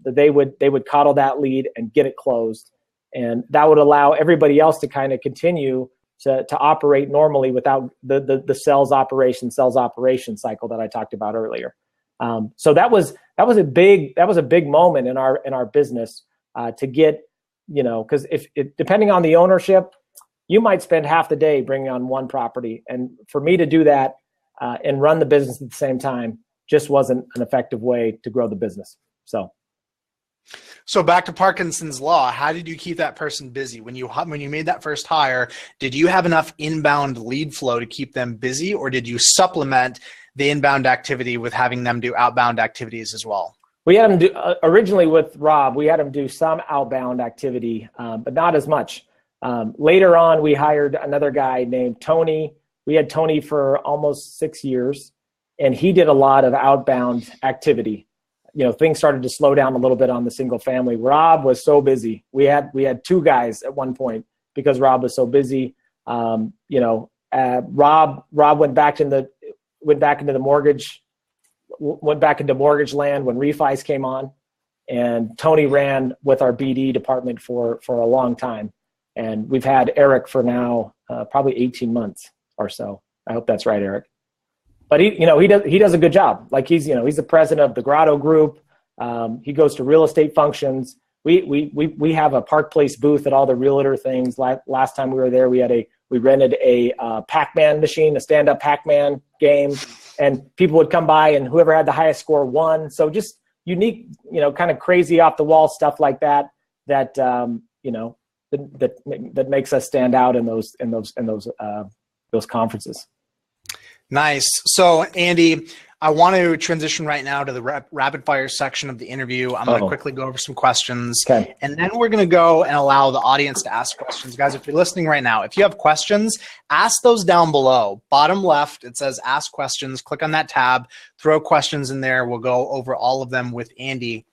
they would coddle that lead and get it closed, and that would allow everybody else to kind of continue to operate normally without the sales operation cycle that I talked about earlier. So that was a big moment in our business to get, because if depending on the ownership, you might spend half the day bringing on one property, and for me to do that and run the business at the same time just wasn't an effective way to grow the business. So back to Parkinson's law, how did you keep that person busy? When you made that first hire, did you have enough inbound lead flow to keep them busy, or did you supplement the inbound activity with having them do outbound activities as well? We had them do, originally with Rob, we had them do some outbound activity, but not as much. Later on, we hired another guy named Tony. We had Tony for almost 6 years, and he did a lot of outbound activity. Things started to slow down a little bit on the single family. Rob was so busy. We had two guys at one point because Rob was so busy. Rob went back into mortgage land when refis came on, and Tony ran with our BD department for a long time. And we've had Eric for now probably 18 months or so. I hope that's right, Eric. But he does a good job. Like he's the president of the Grotto Group. He goes to real estate functions. We have a Park Place booth at all the realtor things. Last time we were there, we rented a Pac-Man machine, a stand-up Pac-Man game, and people would come by, and whoever had the highest score won. So just unique, kind of crazy off the wall stuff like that that makes us stand out in those conferences. Nice. So, Andy, I want to transition right now to the rapid fire section of the interview. I'm going to quickly go over some questions, okay, and then we're going to go and allow the audience to ask questions. Guys, if you're listening right now, if you have questions, ask those down below. Bottom left, it says ask questions. Click on that tab, throw questions in there. We'll go over all of them with Andy.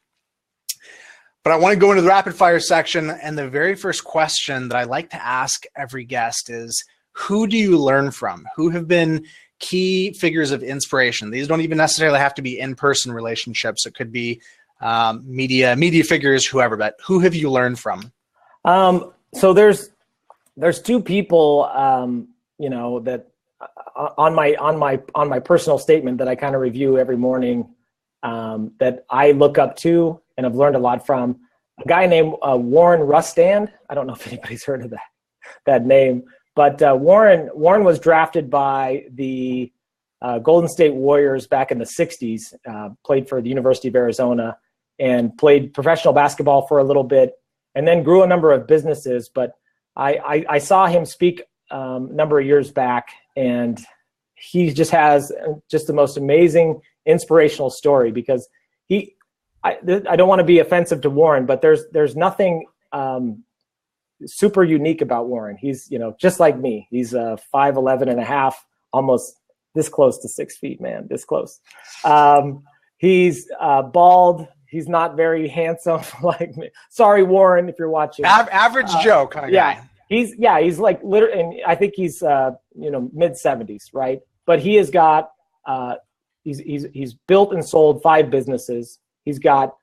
But I want to go into the rapid fire section, and the very first question that I like to ask every guest is, who do you learn from? Who have been key figures of inspiration? These don't even necessarily have to be in-person relationships. It could be media figures, whoever, but who have you learned from? So there's two people, that on my personal statement that I kind of review every morning, that I look up to and I've learned a lot from. A guy named Warren Rustand. I don't know if anybody's heard of that name, but Warren was drafted by the Golden State Warriors back in the 60s, played for the University of Arizona and played professional basketball for a little bit, and then grew a number of businesses. But I saw him speak a number of years back, and he just has just the most amazing inspirational story, because I don't want to be offensive to Warren, but there's nothing super unique about Warren. He's, just like me. He's 5'11" and a half, almost this close to 6 feet, man, this close. He's bald. He's not very handsome like me. Sorry, Warren, if you're watching. Average Joe kind of guy. He's like literally, and I think he's mid 70s, right? But he has got he's built and sold 5 businesses. He's got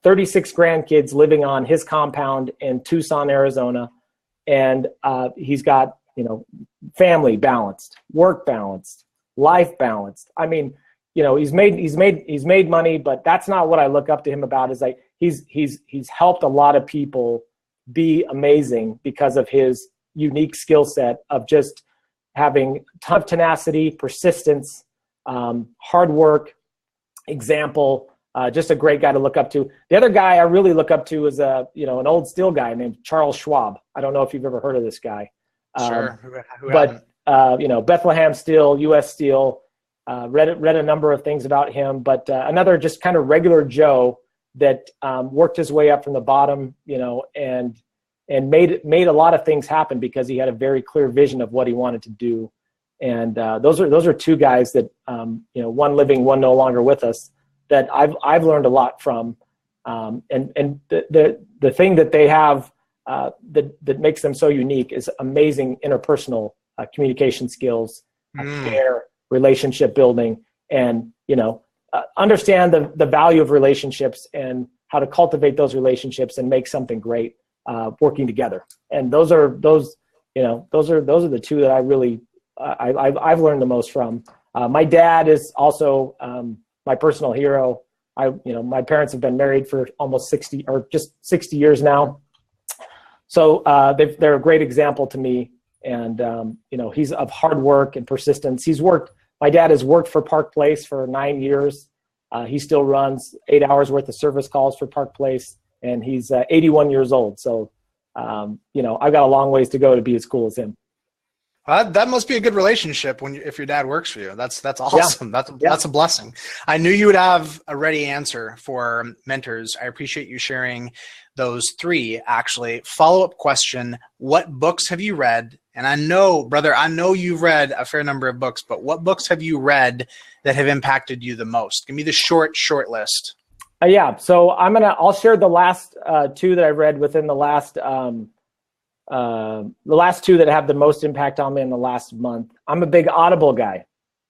36 grandkids living on his compound in Tucson, Arizona, and he's got family balanced, work balanced, life balanced. I mean, he's made money, but that's not what I look up to him about. Is like he's helped a lot of people be amazing because of his unique skill set of just having tough tenacity, persistence, hard work, example. Just a great guy to look up to. The other guy I really look up to is an old steel guy named Charles Schwab. I don't know if you've ever heard of this guy. Sure. Who but Bethlehem Steel, U.S. Steel. Read a number of things about him, but another just kind of regular Joe that worked his way up from the bottom, and made a lot of things happen because he had a very clear vision of what he wanted to do. And those are two guys that one living, one no longer with us, that I've learned a lot from. And the thing that they have that makes them so unique is amazing interpersonal communication skills, care, relationship building, and understand the value of relationships and how to cultivate those relationships and make something great working together. And those are the two that I really I've learned the most from. My dad is also my personal hero. My parents have been married for almost 60 years now. So they're a great example to me. And, he's of hard work and persistence. My dad has worked for Park Place for 9 years. He still runs 8 hours worth of service calls for Park Place, and he's 81 years old. So, I've got a long ways to go to be as cool as him. That must be a good relationship if your dad works for you. That's awesome. Yeah. That's a blessing. I knew you would have a ready answer for mentors. I appreciate you sharing those 3. Actually, follow-up question: what books have you read? And I know you've read a fair number of books, but what books have you read that have impacted you the most? Give me the short list. So I'll share the last 2 that I read within the last 2 that have the most impact on me in the last month. I'm a big Audible guy.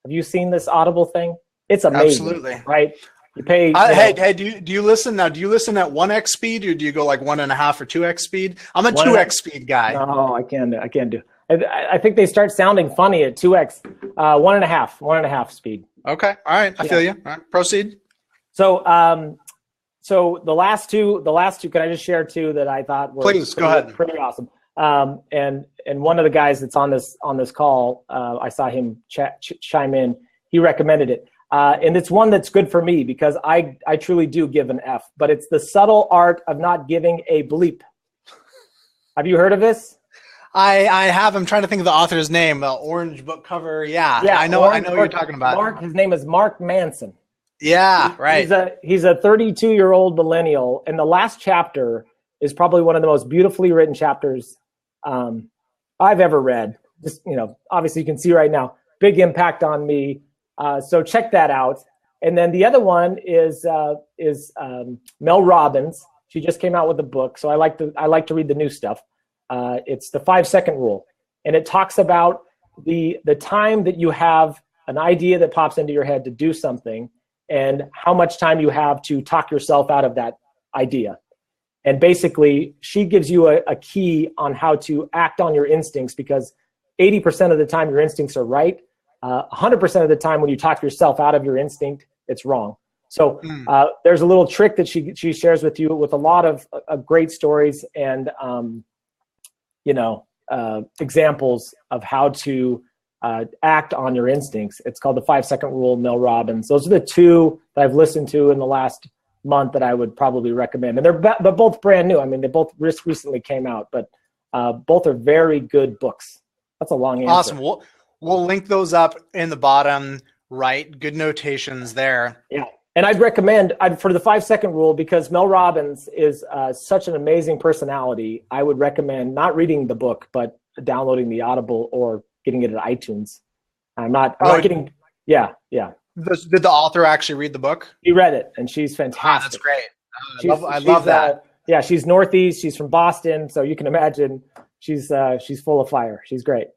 Have you seen this Audible thing? It's amazing. Absolutely. Right? You pay. Hey, do you listen now? Do you listen at 1x speed, or do you go like 1.5 or 2x speed? I'm a 2x speed guy. No, I can't do. I think they start sounding funny at 2x, 1.5 speed. Okay. All right. I feel you. All right. Proceed. So the last two, can I just share 2 that I thought were go ahead. Pretty awesome. And one of the guys that's on this call, I saw him chime in. He recommended it. And it's one that's good for me because I truly do give an F, but it's The Subtle Art of Not Giving a Bleep. Have you heard of this? I have. I'm trying to think of the author's name. The orange book cover. Yeah, I know what you're talking about. His name is Mark Manson. Yeah, right. He's a 32-year-old millennial, and the last chapter is probably one of the most beautifully written chapters I've ever read. Just obviously you can see right now, big impact on me. So check that out. And then the other one is Mel Robbins. She just came out with a book, so I like to read the new stuff. It's the 5-second rule, and it talks about the time that you have an idea that pops into your head to do something, and how much time you have to talk yourself out of that idea. And basically, she gives you a key on how to act on your instincts, because 80% of the time your instincts are right. 100% of the time when you talk yourself out of your instinct, it's wrong. So there's a little trick that she shares with you with a lot of great stories and examples of how to act on your instincts. It's called the 5-second rule, Mel Robbins. Those are the two that I've listened to in the last month that I would probably recommend. And they're both brand new. I mean, they both recently came out, but both are very good books. That's a long answer. Awesome. We'll link those up in the bottom right. Good notations there. Yeah. And I'd recommend for the 5-second rule, because Mel Robbins is such an amazing personality. I would recommend not reading the book, but downloading the Audible or getting it at iTunes. I'm not getting. Yeah. Did the author actually read the book? He read it, and she's fantastic. That's great. I love that. Yeah, she's Northeast. She's from Boston, so you can imagine she's full of fire. She's great.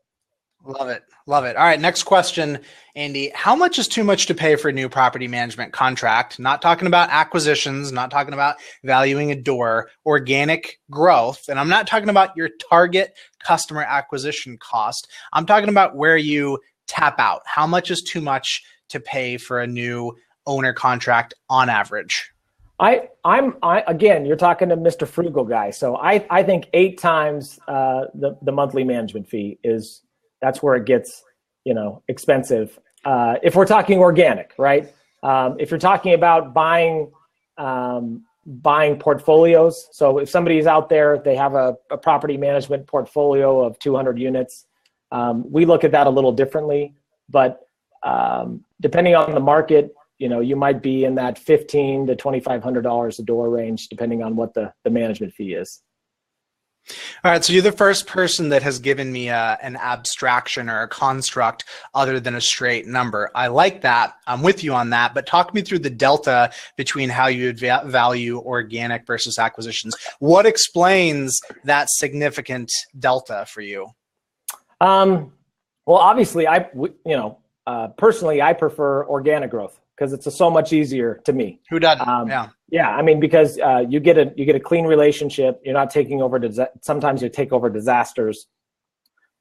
Love it. All right, next question, Andy. How much is too much to pay for a new property management contract? Not talking about acquisitions, not talking about valuing a door, organic growth. And I'm not talking about your target customer acquisition cost. I'm talking about where you tap out. How much is too much to pay for a new owner contract on average? Again, you're talking to Mr. Frugal guy. So I think 8 times the monthly management fee that's where it gets, expensive. If we're talking organic, right? If you're talking about buying portfolios. So if somebody's out there, they have a property management portfolio of 200 units. We look at that a little differently, but depending on the market, you might be in that $1,500 to $2,500 a door range, depending on what the management fee is. All right, so you're the first person that has given me an abstraction or a construct other than a straight number. I like that. I'm with you on that, but talk me through the delta between how you would value organic versus acquisitions. What explains that significant delta for you? Well, obviously, personally, I prefer organic growth because it's so much easier to me. Who doesn't? Yeah, I mean, because you get a clean relationship. You're not taking over. Sometimes you take over disasters.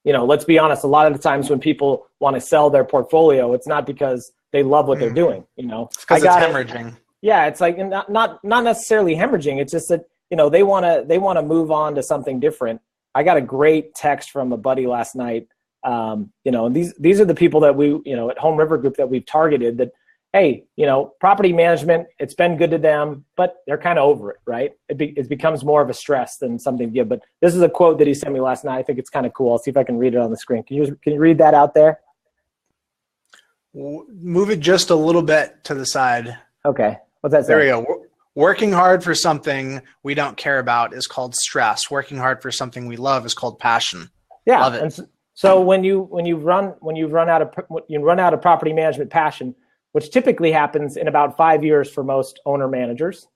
Let's be honest. A lot of the times when people want to sell their portfolio, it's not because they love what they're doing. It's because it's hemorrhaging. Yeah, it's like not necessarily hemorrhaging. It's just that they want to move on to something different. I got a great text from a buddy last night. And these are the people that we at HomeRiver Group that we've targeted. That hey, property management, it's been good to them, but they're kind of over it, right? It becomes more of a stress than something to give. But this is a quote that he sent me last night. I think it's kind of cool. I'll see if I can read it on the screen. Can you read that out there? Move it just a little bit to the side. Okay. What's that say? There we go. Working hard for something we don't care about is called stress. Working hard for something we love is called passion. Yeah. Love it. And so when you run out of property management passion, which typically happens in about 5 years for most owner managers,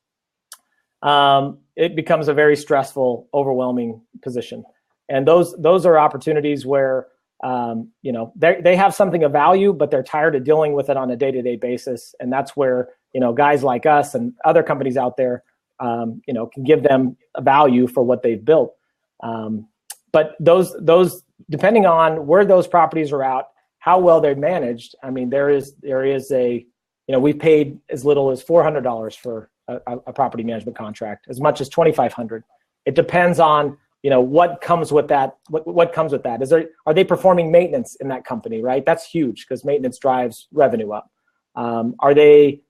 it becomes a very stressful, overwhelming position. And those are opportunities where they have something of value, but they're tired of dealing with it on a day-to-day basis. And that's where guys like us and other companies out there can give them a value for what they've built. But those depending on where those properties are at, how well they're managed. I mean, there is we paid as little as $400 for a property management contract, as much as $2,500. It depends on what comes with that. What comes with that? Are they performing maintenance in that company? Right, that's huge because maintenance drives revenue up. Are they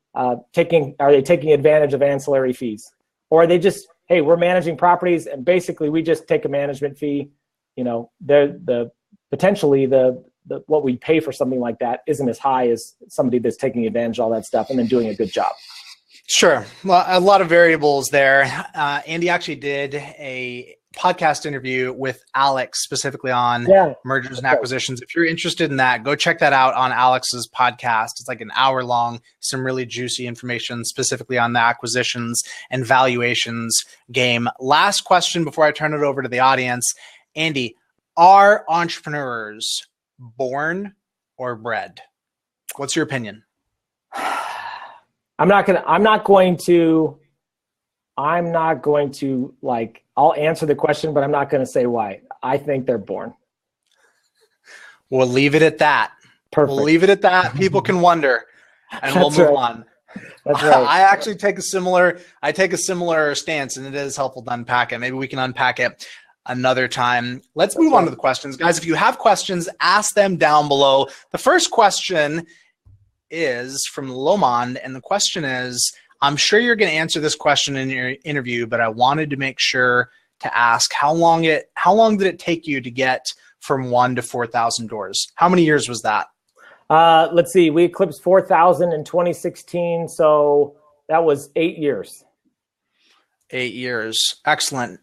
taking advantage of ancillary fees, or are they just, hey, we're managing properties and basically we just take a management fee? Potentially what we pay for something like that isn't as high as somebody that's taking advantage of all that stuff and then doing a good job. Sure. Well, a lot of variables there. Andy actually did a podcast interview with Alex specifically on mergers and acquisitions. If you're interested in that, go check that out on Alex's podcast. It's like an hour long, some really juicy information specifically on the acquisitions and valuations game. Last question before I turn it over to the audience. Andy, are entrepreneurs born or bred? What's your opinion? I'm not going to like, I'll answer the question, but I'm not going to say why. I think they're born. We'll leave it at that. Perfect. We'll leave it at that. People can wonder, and we'll move on. That's right. I actually take a similar stance, and it is helpful to unpack it. Maybe we can unpack it another time. Let's move on to the questions. Guys, if you have questions, ask them down below. The first question is from Lomond, and the question is, I'm sure you're going to answer this question in your interview, but I wanted to make sure to ask how long did it take you to get from 1 to 4,000 doors? How many years was that? Let's see. We eclipsed 4,000 in 2016, so that was 8 years. 8 years. Excellent.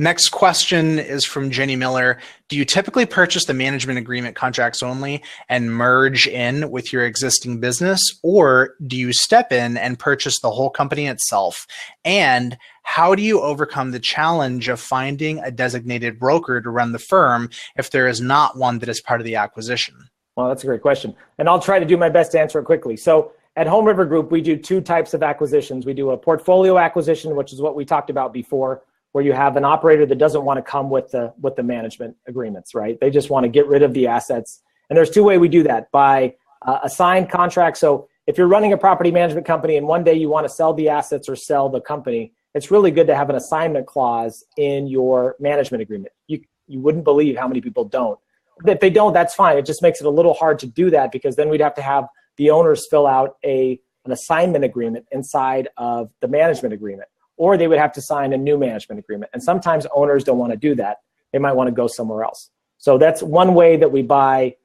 Next question is from Jenny Miller. Do you typically purchase the management agreement contracts only and merge in with your existing business, or do you step in and purchase the whole company itself? And how do you overcome the challenge of finding a designated broker to run the firm if there is not one that is part of the acquisition? Well, that's a great question. And I'll try to do my best to answer it quickly. So at HomeRiver Group, we do 2 types of acquisitions. We do a portfolio acquisition, which is what we talked about before, where you have an operator that doesn't want to come with the management agreements, right? They just want to get rid of the assets. And there's 2 ways we do that: by a signed contract. So if you're running a property management company and one day you want to sell the assets or sell the company, it's really good to have an assignment clause in your management agreement. You wouldn't believe how many people don't. If they don't, that's fine. It just makes it a little hard to do that, because then we'd have to have the owners fill out an assignment agreement inside of the management agreement, or they would have to sign a new management agreement. And sometimes owners don't want to do that. They might want to go somewhere else. So that's one way that we buy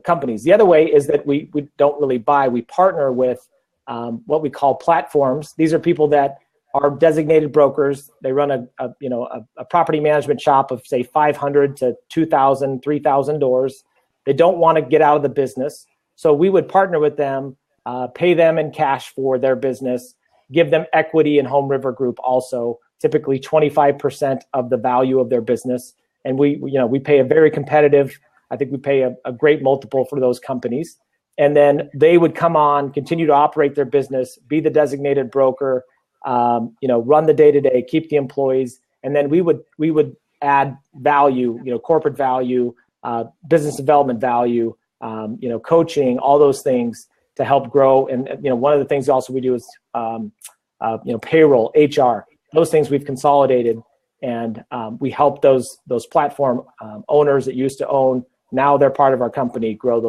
companies. The other way is that we don't really buy. We partner with what we call platforms. These are people that are designated brokers. They run a property management shop of, say, 500 to 2,000, 3,000 doors. They don't want to get out of the business. So we would partner with them, pay them in cash for their business, give them equity in HomeRiver Group also, typically 25% of the value of their business. And we pay a very competitive, I think we pay a great multiple for those companies. And then they would come on, continue to operate their business, be the designated broker, run the day-to-day, keep the employees. And then we would add value, corporate value, business development value, coaching, all those things to help grow. And, one of the things also we do is, payroll, HR, those things we've consolidated, and we help those platform owners that used to own, now they're part of our company, grow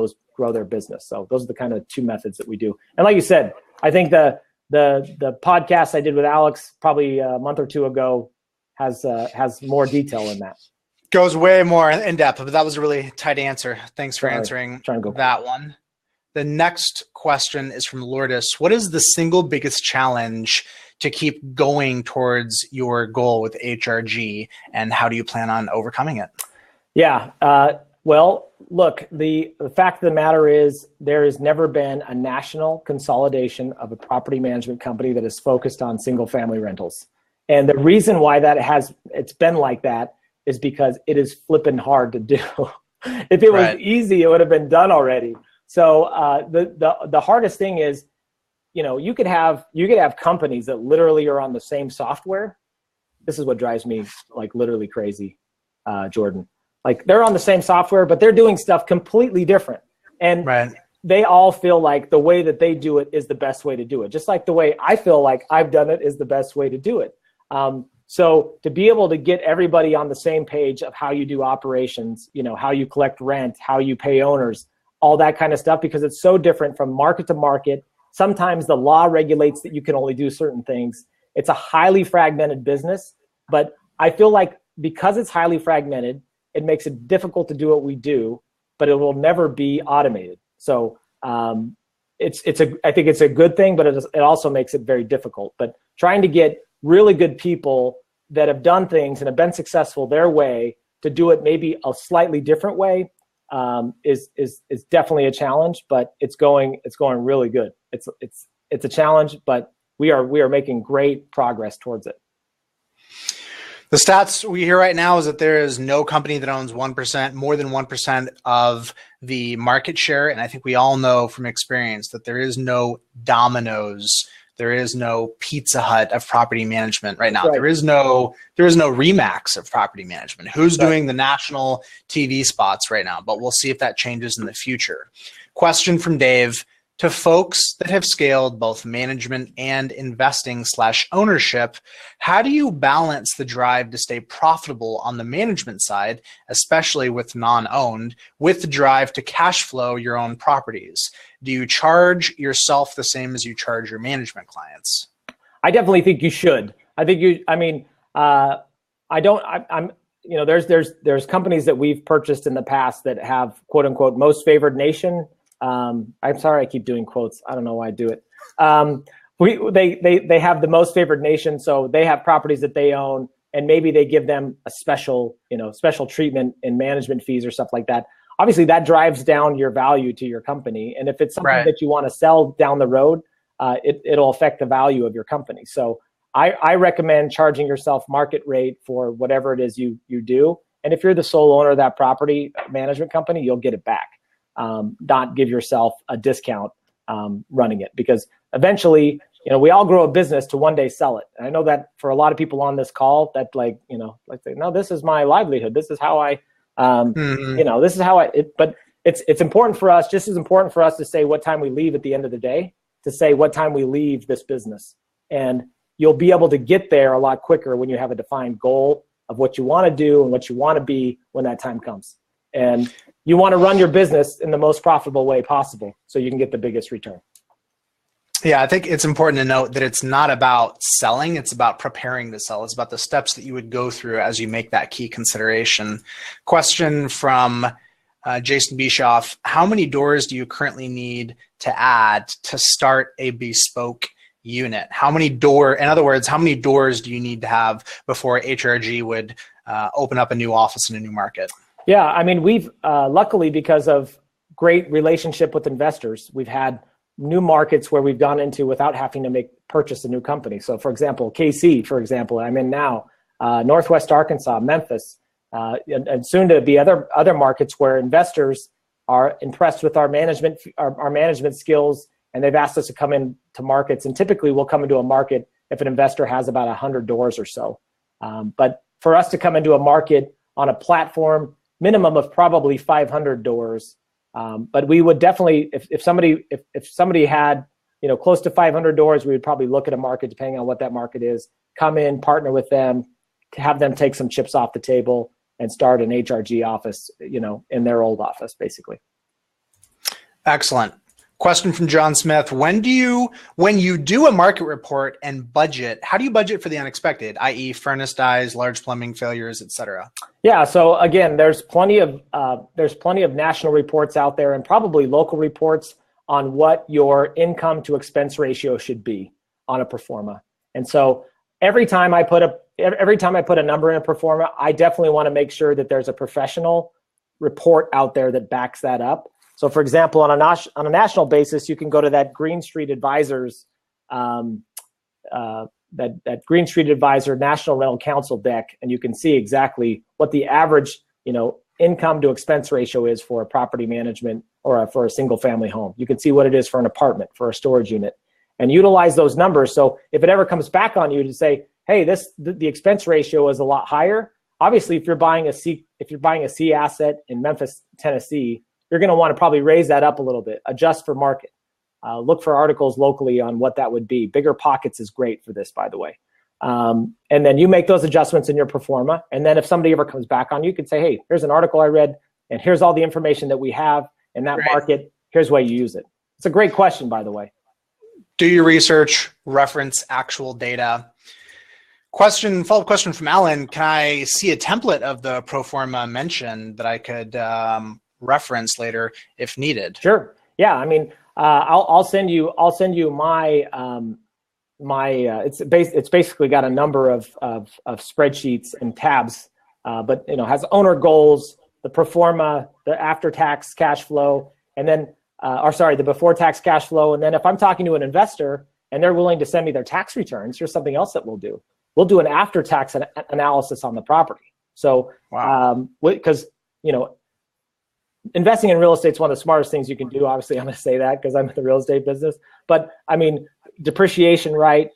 their business. So those are the kind of 2 methods that we do. And like you said, I think the podcast I did with Alex probably a month or 2 ago has more detail in that. Goes way more in depth, but that was a really tight answer. Thanks for answering that one. The next question is from Lourdes. What is the single biggest challenge to keep going towards your goal with HRG, and how do you plan on overcoming it? Yeah. Well, look, the fact of the matter is there has never been a national consolidation of a property management company that is focused on single family rentals. And the reason why it's been like that is because it is flipping hard to do. If it was easy, it would have been done already. So the hardest thing is, you could have companies that literally are on the same software. This is what drives me like literally crazy, Jordan. Like, they're on the same software, but they're doing stuff completely different. And they all feel like the way that they do it is the best way to do it. Just like the way I feel like I've done it is the best way to do it. So to be able to get everybody on the same page of how you do operations, how you collect rent, how you pay owners, all that kind of stuff, because it's so different from market to market. Sometimes the law regulates that you can only do certain things. It's a highly fragmented business, but I feel like because it's highly fragmented, it makes it difficult to do what we do, but it will never be automated. So I think it's a good thing, but it also makes it very difficult. But trying to get really good people that have done things and have been successful their way to do it maybe a slightly different way is definitely a challenge, but it's going really good. It's a challenge, but we are making great progress towards it. The stats we hear right now is that there is no company that owns 1%, more than 1% of the market share. And I think we all know from experience that there is no Domino's There is no Pizza Hut of property management right now. Right. There is no Remax of property management. Who's doing the national TV spots right now? But we'll see if that changes in the future. Question from Dave. To folks that have scaled both management and investing / ownership, how do you balance the drive to stay profitable on the management side, especially with non-owned, with the drive to cash flow your own properties? Do you charge yourself the same as you charge your management clients? I definitely think you should. There's companies that we've purchased in the past that have quote unquote most favored nation. I'm sorry, I keep doing quotes. I don't know why I do it. They have the most favored nation, so they have properties that they own, and maybe they give them a special treatment in management fees or stuff like that. Obviously, that drives down your value to your company, and if it's something that you want to sell down the road, it'll affect the value of your company. So I recommend charging yourself market rate for whatever it is you do, and if you're the sole owner of that property management company, you'll get it back. Not give yourself a discount running it, because eventually, we all grow a business to one day sell it. And I know that for a lot of people on this call, that no, this is my livelihood. This is how I, this is how but it's important for us, just as important for us to say what time we leave at the end of the day, to say what time we leave this business. And you'll be able to get there a lot quicker when you have a defined goal of what you want to do and what you want to be when that time comes. And you want to run your business in the most profitable way possible so you can get the biggest return. Yeah, I think it's important to note that it's not about selling. It's about preparing to sell. It's about the steps that you would go through as you make that key consideration. Question from Jason Bischoff. How many doors do you currently need to add to start a bespoke unit? In other words, how many doors do you need to have before HRG would open up a new office in a new market? Yeah, we've luckily, because of great relationship with investors, we've had new markets where we've gone into without having to purchase a new company. So, for example, KC, I'm in now, Northwest Arkansas, Memphis, and soon to be other markets where investors are impressed with our management skills, and they've asked us to come into markets. And typically, we'll come into a market if an investor has about 100 doors or so. But for us to come into a market on a platform, minimum of probably 500 doors. But we would definitely, if somebody had, close to 500 doors, we would probably look at a market, depending on what that market is, come in, partner with them, to have them take some chips off the table and start an HRG office, in their old office, basically. Excellent. Question from John Smith. When you do a market report and budget, how do you budget for the unexpected, i.e. furnace dies, large plumbing failures, et cetera? Yeah. So again, there's plenty of national reports out there, and probably local reports on what your income to expense ratio should be on a pro forma. And so every time I put a number in a pro forma, I definitely want to make sure that there's a professional report out there that backs that up. So, for example, on a national basis, you can go to that Green Street Advisors, that Green Street Advisor National Rental Council deck, and you can see exactly what the average, income to expense ratio is for a property management or for a single family home. You can see what it is for an apartment, for a storage unit, and utilize those numbers. So if it ever comes back on you to say, hey, the expense ratio is a lot higher. Obviously, if you're buying a C asset in Memphis, Tennessee, you're going to want to probably raise that up a little bit, adjust for market. Look for articles locally on what that would be. Bigger pockets is great for this, by the way. And then you make those adjustments in your pro forma. And then if somebody ever comes back on you, could say, hey, here's an article I read, and here's all the information that we have in that market. Here's why you use it. It's a great question, by the way. Do your research, reference actual data. Follow-up question from Alan. Can I see a template of the pro forma mentioned that I could reference later if needed? Sure. Yeah. I'll send you my it's basically got a number of spreadsheets and tabs, but has owner goals, the pro forma, the after-tax cash flow, and then the before-tax cash flow. And then if I'm talking to an investor and they're willing to send me their tax returns, here's something else that we'll do. We'll do an after-tax analysis on the property. So, because investing in real estate is one of the smartest things you can do. Obviously, I'm going to say that because I'm in the real estate business. But depreciation right.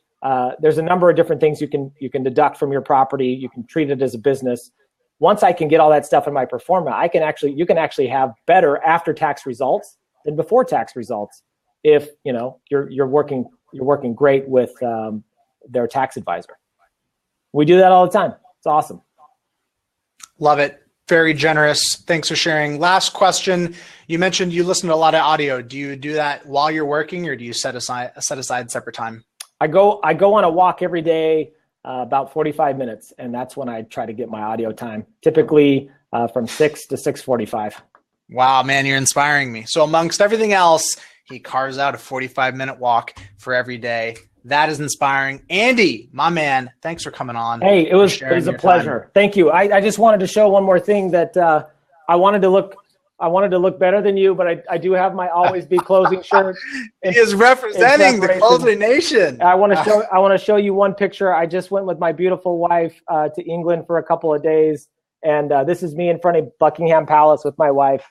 There's a number of different things you can deduct from your property. You can treat it as a business. Once I can get all that stuff in my pro forma, you can actually have better after-tax results than before-tax results if you're working great with their tax advisor. We do that all the time. It's awesome. Love it. Very generous. Thanks for sharing. Last question. You mentioned you listen to a lot of audio. Do you do that while you're working, or do you set aside separate time? I go on a walk every day, about 45 minutes, and that's when I try to get my audio time, typically from 6 to 6:45. Wow, man, you're inspiring me. So amongst everything else, he carves out a 45-minute walk for every day. That is inspiring. Andy, my man, thanks for coming on. Hey, it was a pleasure. Time. Thank you. I just wanted to show one more thing that I wanted to look better than you, but I do have my Always Be Closing shirt. He is representing the Closing Nation. I want to show you one picture. I just went with my beautiful wife to England for a couple of days, and this is me in front of Buckingham Palace with my wife.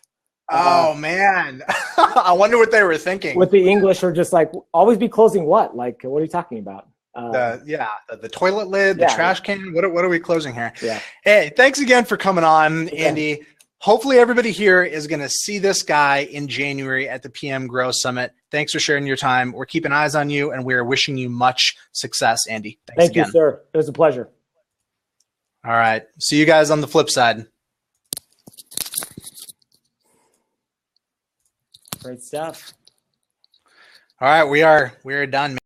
Oh man, I wonder what they were thinking. With the English are just like, always be closing what? Like, what are you talking about? The toilet lid, the trash can. What are we closing here? Yeah. Hey, thanks again for coming on, Andy. Hopefully everybody here is going to see this guy in January at the PM Grow Summit. Thanks for sharing your time. We're keeping eyes on you, and we're wishing you much success, Andy. Thank you, sir. It was a pleasure. All right. See you guys on the flip side. Great stuff. All right, we are done, man.